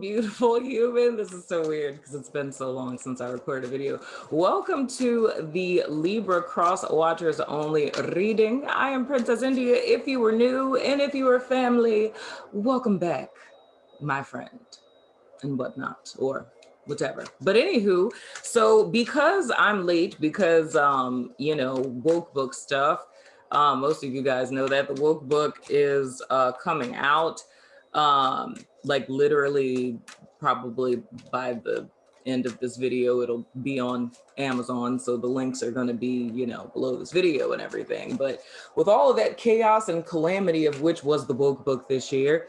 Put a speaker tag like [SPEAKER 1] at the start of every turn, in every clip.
[SPEAKER 1] beautiful human. This is so weird because it's been so long since I recorded a video. Welcome to the Libra Cross Watchers Only reading. I am Princess India. If you were new and if you were family, welcome back, my friend, and whatnot, or whatever. But anywho, so because I'm late, because, Wokebook stuff, most of you guys know that the Wokebook is coming out. Like literally probably by the end of this video, it'll be on Amazon. So the links are going to be, below this video and everything. But with all of that chaos and calamity of which was the Wokebook this year,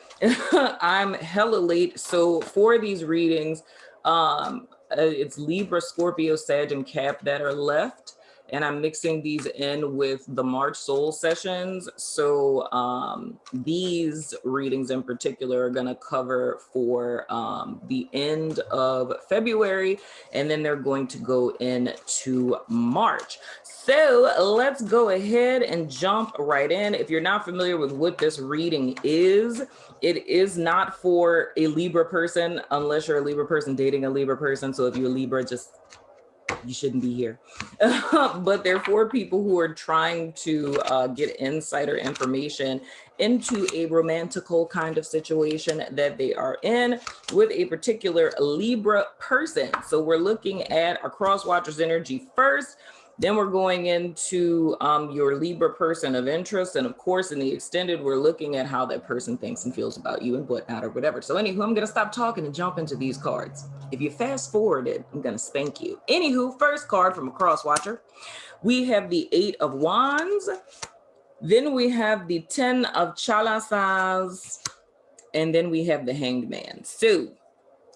[SPEAKER 1] I'm hella late. So for these readings, it's Libra, Scorpio, Sag, and Cap that are left. And I'm mixing these in with the March Soul sessions. So these readings in particular are gonna cover for the end of February, and then they're going to go into March. So let's go ahead and jump right in. If you're not familiar with what this reading is, it is not for a Libra person, unless you're a Libra person dating a Libra person. So if you're a Libra, you shouldn't be here. But they're for people who are trying to get insider information into a romantical kind of situation that they are in with a particular Libra person. So we're looking at a cross watcher's energy first. Then we're going into your Libra person of interest. And of course, in the extended, we're looking at how that person thinks and feels about you and whatnot or whatever. So anywho, I'm going to stop talking and jump into these cards. If you fast forwarded, I'm going to spank you. Anywho, first card from a cross watcher. We have the 8 of Wands. Then we have the 10 of Chalices. And then we have the Hanged Man. So,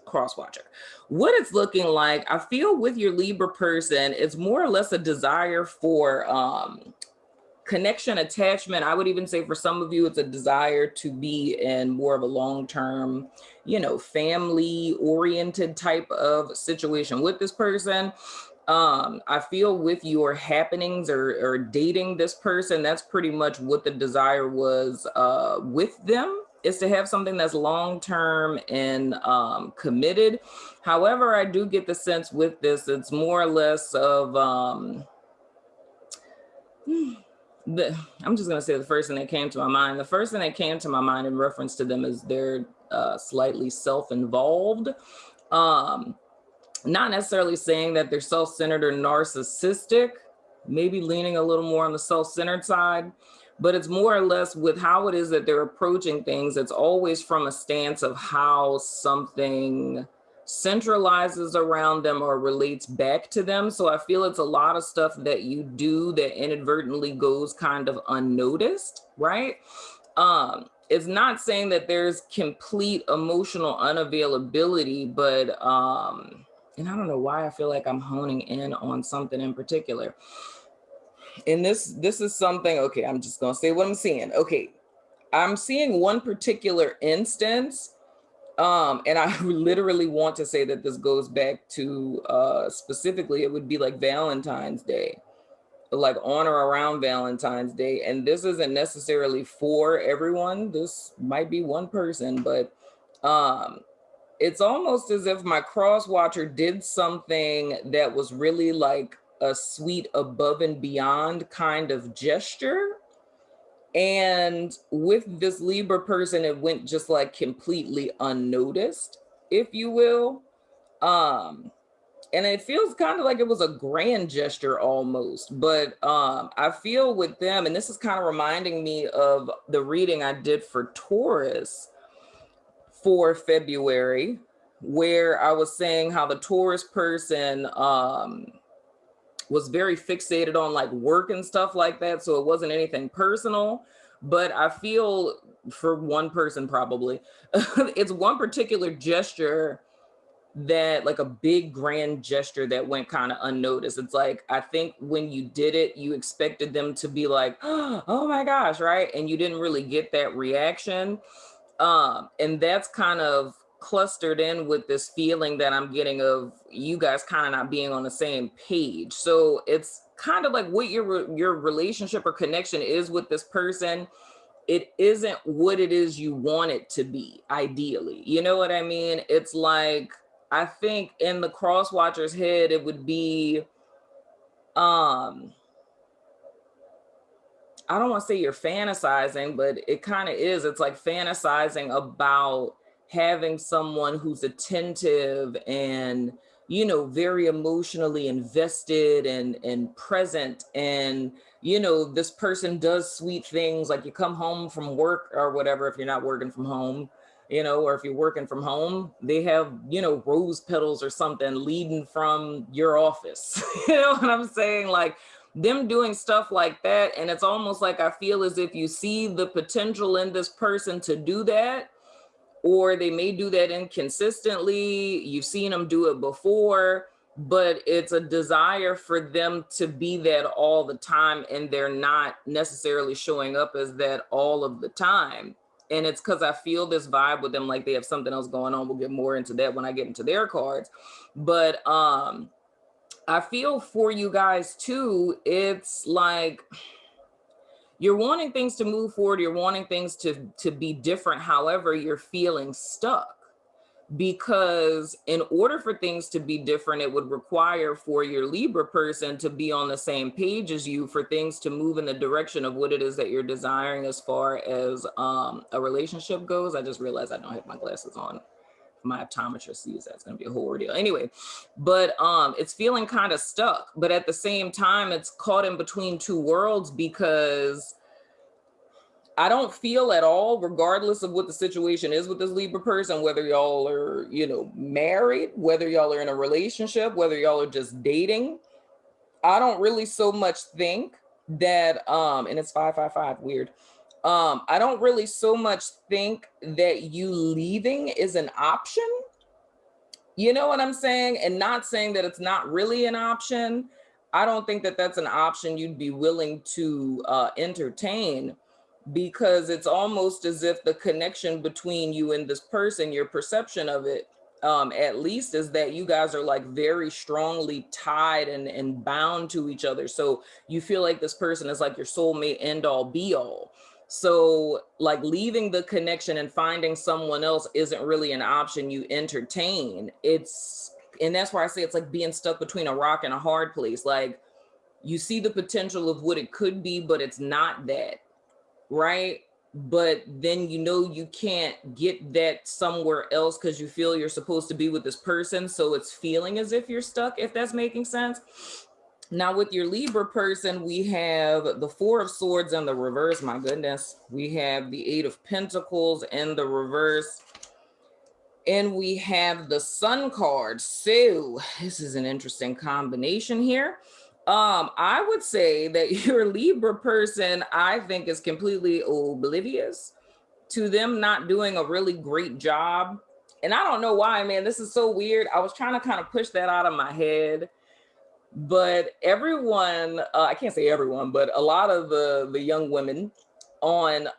[SPEAKER 1] cross watcher, what it's looking like, I feel with your Libra person, it's more or less a desire for connection, attachment. I would even say for some of you, it's a desire to be in more of a long-term, family oriented type of situation with this person. I feel with your happenings or dating this person, that's pretty much what the desire was with them, is to have something that's long-term and committed. However, I do get the sense with this, it's more or less of, I'm just going to say the first thing that came to my mind. The first thing that came to my mind in reference to them is they're slightly self-involved. Not necessarily saying that they're self-centered or narcissistic, maybe leaning a little more on the self-centered side. But it's more or less with how it is that they're approaching things. It's always from a stance of how something centralizes around them or relates back to them. So I feel it's a lot of stuff that you do that inadvertently goes kind of unnoticed, right? It's not saying that there's complete emotional unavailability, but, and I don't know why I feel like I'm honing in on something in particular. And this is something, okay, I'm just going to say what I'm seeing. Okay, I'm seeing one particular instance, and I literally want to say that this goes back to, specifically, it would be like Valentine's Day, like on or around Valentine's Day. And this isn't necessarily for everyone. This might be one person, but it's almost as if my cross watcher did something that was really like a sweet above and beyond kind of gesture. And with this Libra person, it went just like completely unnoticed, if you will. And it feels kind of like it was a grand gesture almost, but I feel with them, and this is kind of reminding me of the reading I did for Taurus for February, where I was saying how the Taurus person was very fixated on like work and stuff like that. So it wasn't anything personal, but I feel for one person, probably it's one particular gesture that like a big grand gesture that went kind of unnoticed. It's like, I think when you did it, you expected them to be like, oh my gosh, right? And you didn't really get that reaction. And that's kind of clustered in with this feeling that I'm getting of you guys kind of not being on the same page. So it's kind of like what your relationship or connection is with this person it isn't what it is you want it to be, ideally. You know what I mean? It's like, I think in the cross watcher's head, it would be, I don't want to say you're fantasizing, but it kind of is. It's like fantasizing about having someone who's attentive and, you know, very emotionally invested and present. And, you know, this person does sweet things, like you come home from work or whatever, if you're not working from home, you know, or if you're working from home, they have, you know, rose petals or something leading from your office. You know what I'm saying? Like, them doing stuff like that. And it's almost like, I feel as if you see the potential in this person to do that, or they may do that inconsistently. You've seen them do it before, but it's a desire for them to be that all the time. And they're not necessarily showing up as that all of the time. And it's because I feel this vibe with them, like they have something else going on. We'll get more into that when I get into their cards. But, I feel for you guys too, it's like you're wanting things to move forward, you're wanting things to be different. However, you're feeling stuck, because in order for things to be different, it would require for your Libra person to be on the same page as you, for things to move in the direction of what it is that you're desiring as far as a relationship goes. I just realized I don't have my glasses on. My optometrist sees that's going to be a whole ordeal anyway. But it's feeling kind of stuck, but at the same time it's caught in between two worlds, because I don't feel at all, regardless of what the situation is with this Libra person, whether y'all are, you know, married, whether y'all are in a relationship, whether y'all are just dating, I don't really so much think that and it's 555, weird. I don't really so much think that you leaving is an option. You know what I'm saying? And not saying that it's not really an option. I don't think that that's an option you'd be willing to entertain, because it's almost as if the connection between you and this person, your perception of it, at least, is that you guys are like very strongly tied and bound to each other. So you feel like this person is like your soulmate, end all be all. So like leaving the connection and finding someone else isn't really an option you entertain. And that's why I say it's like being stuck between a rock and a hard place. Like, you see the potential of what it could be, but it's not that, right? But then you know you can't get that somewhere else because you feel you're supposed to be with this person. So it's feeling as if you're stuck, if that's making sense. Now with your Libra person, we have the Four of Swords in the reverse. My goodness. We have the Eight of Pentacles in the reverse. And we have the Sun card. So this is an interesting combination here. I would say that your Libra person, I think, is completely oblivious to them not doing a really great job. And I don't know why, man. This is so weird. I was trying to kind of push that out of my head. But everyone, I can't say everyone, but a lot of the young women on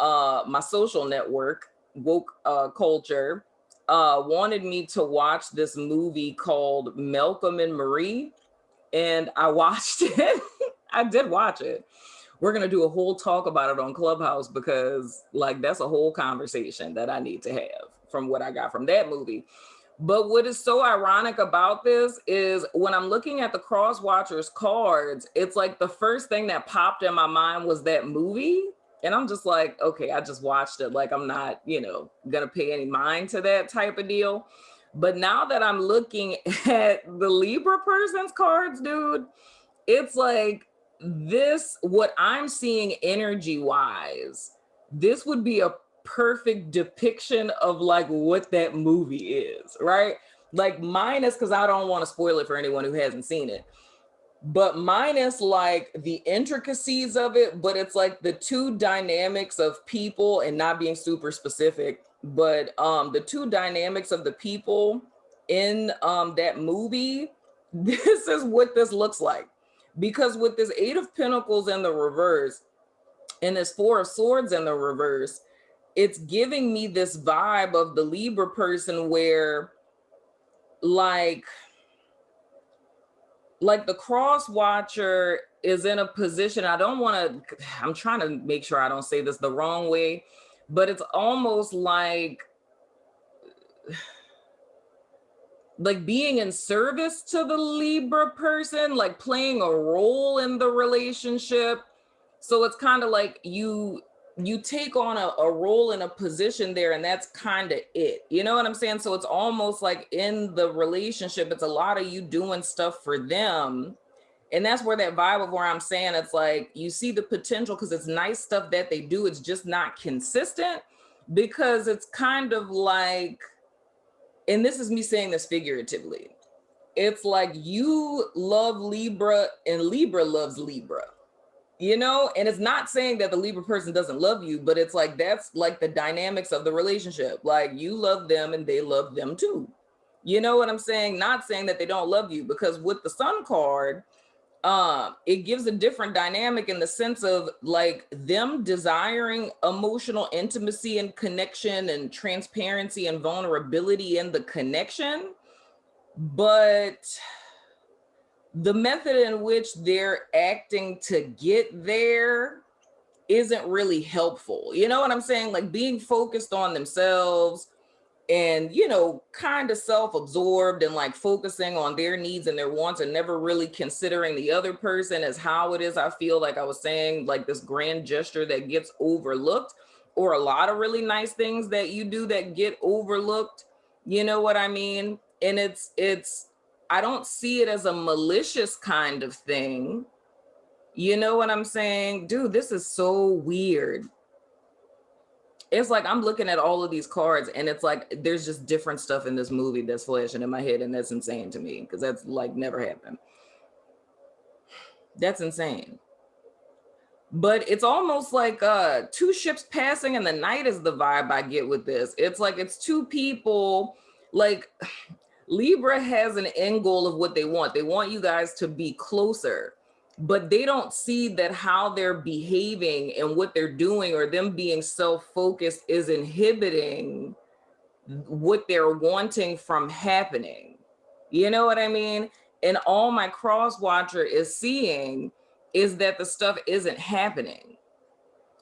[SPEAKER 1] my social network, woke culture, wanted me to watch this movie called Malcolm and Marie. And I watched it. I did watch it. We're going to do a whole talk about it on Clubhouse, because like that's a whole conversation that I need to have from what I got from that movie. But what is so ironic about this is when I'm looking at the Cross Watchers cards, it's like the first thing that popped in my mind was that movie. And I'm just like, okay, I just watched it. Like, I'm not, you know, going to pay any mind to that type of deal. But now that I'm looking at the Libra person's cards, dude, it's like this, what I'm seeing energy wise, this would be a perfect depiction of like what that movie is, right? Like minus, because I don't want to spoil it for anyone who hasn't seen it, but minus like the intricacies of it, but it's like the two dynamics of people, and not being super specific, but the two dynamics of the people in that movie, this is what this looks like. Because with this Eight of Pentacles in the reverse and this Four of Swords in the reverse, it's giving me this vibe of the Libra person where like the cross watcher is in a position, I don't want to, I'm trying to make sure I don't say this the wrong way, but it's almost like being in service to the Libra person, like playing a role in the relationship. So it's kind of like you take on a role in a position there, and that's kind of it. You know what I'm saying? So it's almost like in the relationship, it's a lot of you doing stuff for them. And that's where that vibe of where I'm saying it's like you see the potential because it's nice stuff that they do. It's just not consistent, because it's kind of like, and this is me saying this figuratively, it's like you love Libra and Libra loves Libra, you know? And it's not saying that the Libra person doesn't love you, but it's like, that's like the dynamics of the relationship. Like you love them and they love them too. You know what I'm saying? Not saying that they don't love you, because with the Sun card, it gives a different dynamic in the sense of like them desiring emotional intimacy and connection and transparency and vulnerability in the connection, but the method in which they're acting to get there isn't really helpful. You know what I'm saying? Like being focused on themselves and, you know, kind of self-absorbed and like focusing on their needs and their wants and never really considering the other person as how it is. I feel like I was saying, like this grand gesture that gets overlooked, or a lot of really nice things that you do that get overlooked. You know what I mean? And it's, I don't see it as a malicious kind of thing. You know what I'm saying? Dude, this is so weird. It's like I'm looking at all of these cards and it's like there's just different stuff in this movie that's flashing in my head, and that's insane to me because that's like never happened. That's insane. But it's almost like two ships passing in the night is the vibe I get with this. It's like it's two people, like Libra has an end goal of what they want. They want you guys to be closer, but they don't see that how they're behaving and what they're doing or them being self-focused is inhibiting what they're wanting from happening. You know what I mean? And all my cross watcher is seeing is that the stuff isn't happening.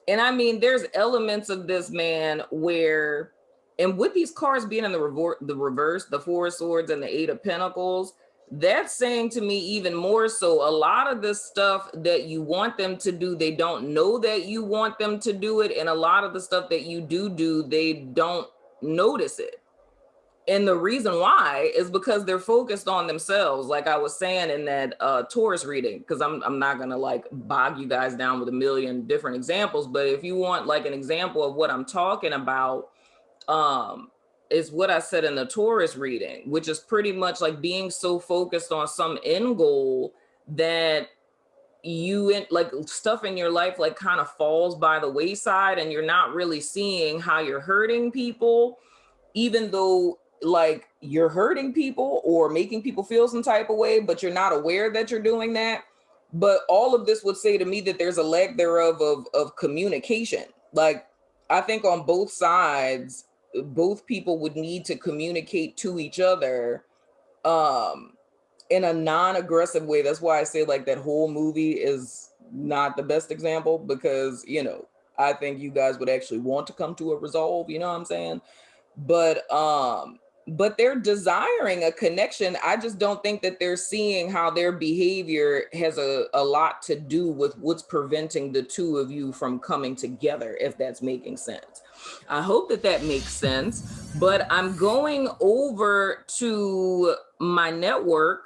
[SPEAKER 1] And I mean, there's elements of this, man, where, and with these cards being in the reverse, the Four of Swords and the Eight of Pentacles, that's saying to me even more so, a lot of this stuff that you want them to do, they don't know that you want them to do it. And a lot of the stuff that you do, they don't notice it. And the reason why is because they're focused on themselves. Like I was saying in that Taurus reading, because I'm not going to like bog you guys down with a million different examples. But if you want like an example of what I'm talking about, is what I said in the Taurus reading, which is pretty much like being so focused on some end goal that you like stuff in your life like kind of falls by the wayside, and you're not really seeing how you're hurting people, even though like you're hurting people or making people feel some type of way, but you're not aware that you're doing that. But all of this would say to me that there's a lack thereof of communication. Like I think on both sides, both people would need to communicate to each other in a non-aggressive way. That's why I say like that whole movie is not the best example, because, you know, I think you guys would actually want to come to a resolve, you know what I'm saying? But they're desiring a connection. I just don't think that they're seeing how their behavior has a lot to do with what's preventing the two of you from coming together, if that's making sense. I hope that that makes sense. But I'm going over to my network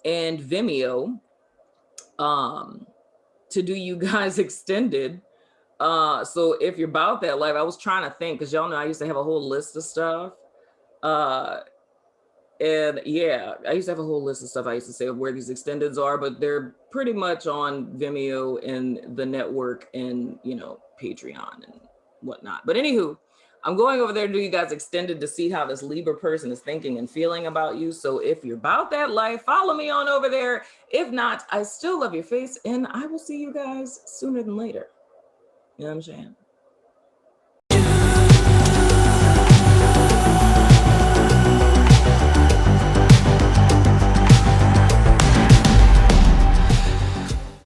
[SPEAKER 1] and Vimeo to do you guys extended. So if you're about that life, I was trying to think, because y'all know I used to have a whole list of stuff. And yeah, I used to have a whole list of stuff I used to say of where these extendeds are, but they're pretty much on Vimeo and the network and, you know, Patreon and whatnot. But anywho, I'm going over there to do you guys extended to see how this Libra person is thinking and feeling about you. So if you're about that life, follow me on over there. If not, I still love your face, and I will see you guys sooner than later. You know what I'm saying?